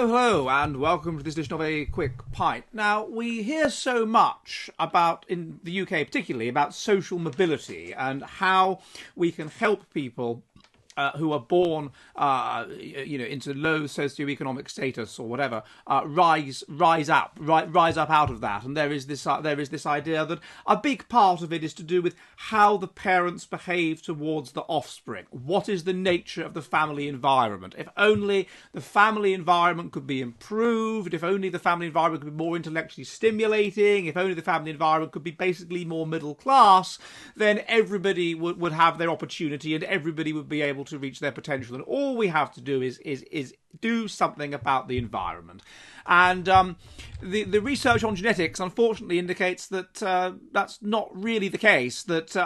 Hello, and welcome to this edition of A Quick Pint. Now, we hear so much about, in the UK particularly, about social mobility and how we can help people who are born, into low socioeconomic status or whatever, rise up out of that. And there is this idea that a big part of it is to do with how the parents behave towards the offspring. What is the nature of the family environment? If only the family environment could be improved, if only the family environment could be more intellectually stimulating, if only the family environment could be basically more middle class, then everybody would have their opportunity and everybody would be able to reach their potential, and all we have to do is do something about the environment. And the research on genetics unfortunately indicates that that's not really the case, that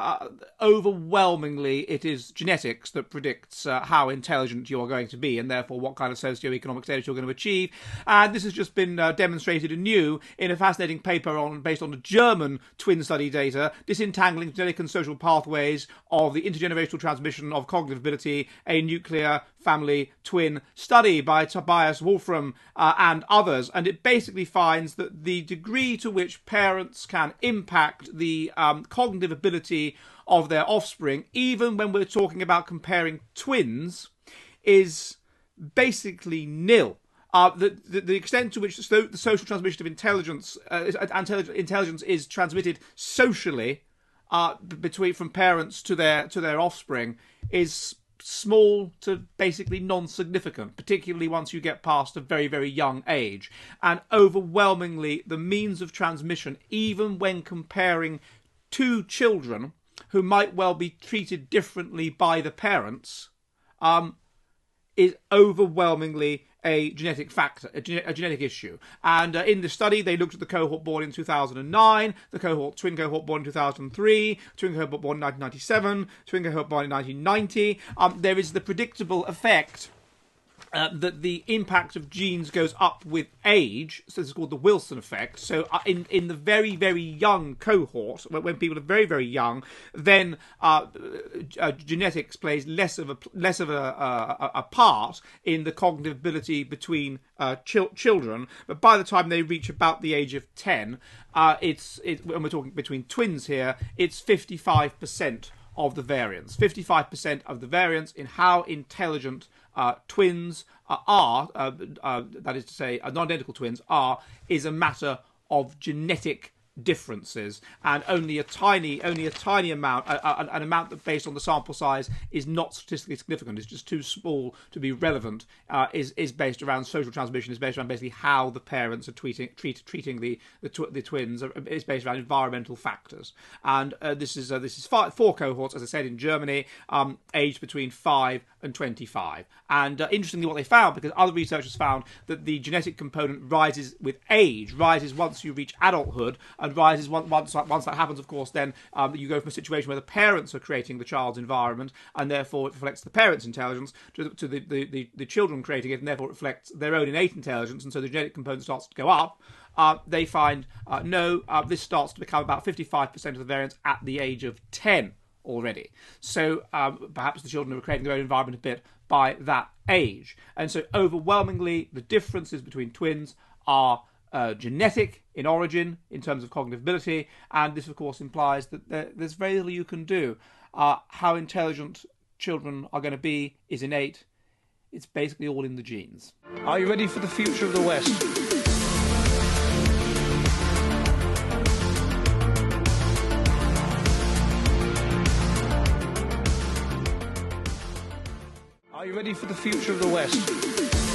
overwhelmingly it is genetics that predicts how intelligent you are going to be and therefore what kind of socioeconomic status you're going to achieve. And this has just been demonstrated anew in a fascinating paper based on the German twin study data, disentangling genetic and social pathways of the intergenerational transmission of cognitive ability, a nuclear family twin study by Tobias Wolfram and others. And it basically finds that the degree to which parents can impact the cognitive ability of their offspring, even when we're talking about comparing twins, is basically nil. The extent to which the social transmission of intelligence is transmitted socially from parents to their offspring is small to basically non-significant, particularly once you get past a very, very young age. And overwhelmingly, the means of transmission, even when comparing two children who might well be treated differently by the parents, is overwhelmingly a genetic factor, a genetic issue. And in the study, they looked at the cohort born in 2009, the twin cohort born in 2003, twin cohort born in 1997, twin cohort born in 1990. There is the predictable effect that the impact of genes goes up with age, so this is called the Wilson effect. So in the very, very young cohort, when people are very, very young, then genetics plays less of a part in the cognitive ability between children. But by the time they reach about the age of 10, when we're talking between twins here, it's 55% of the variance. 55% of the variance in how intelligent twins are, that is to say, non-identical twins are, is a matter of genetic differences, and only a tiny amount, an amount that, based on the sample size, is not statistically significant, is just too small to be relevant, is based around social transmission, is based around basically how the parents are treating the twins, is based around environmental factors. And this is four cohorts, as I said, in Germany, aged between 5 and 25. And interestingly, what they found, because other researchers found that the genetic component rises with age, rises once you reach adulthood, and rises once that happens, of course, then you go from a situation where the parents are creating the child's environment, and therefore it reflects the parents' intelligence, to the children creating it, and therefore it reflects their own innate intelligence, and so the genetic component starts to go up. They find, this starts to become about 55% of the variance at the age of 10 already. So perhaps the children are creating their own environment a bit by that age. And so overwhelmingly, the differences between twins are genetic in origin in terms of cognitive ability, and this of course implies that there's very little you can do. How intelligent children are going to be is innate. It's basically all in the genes. Are you ready for the future of the West? Are you ready for the future of the West?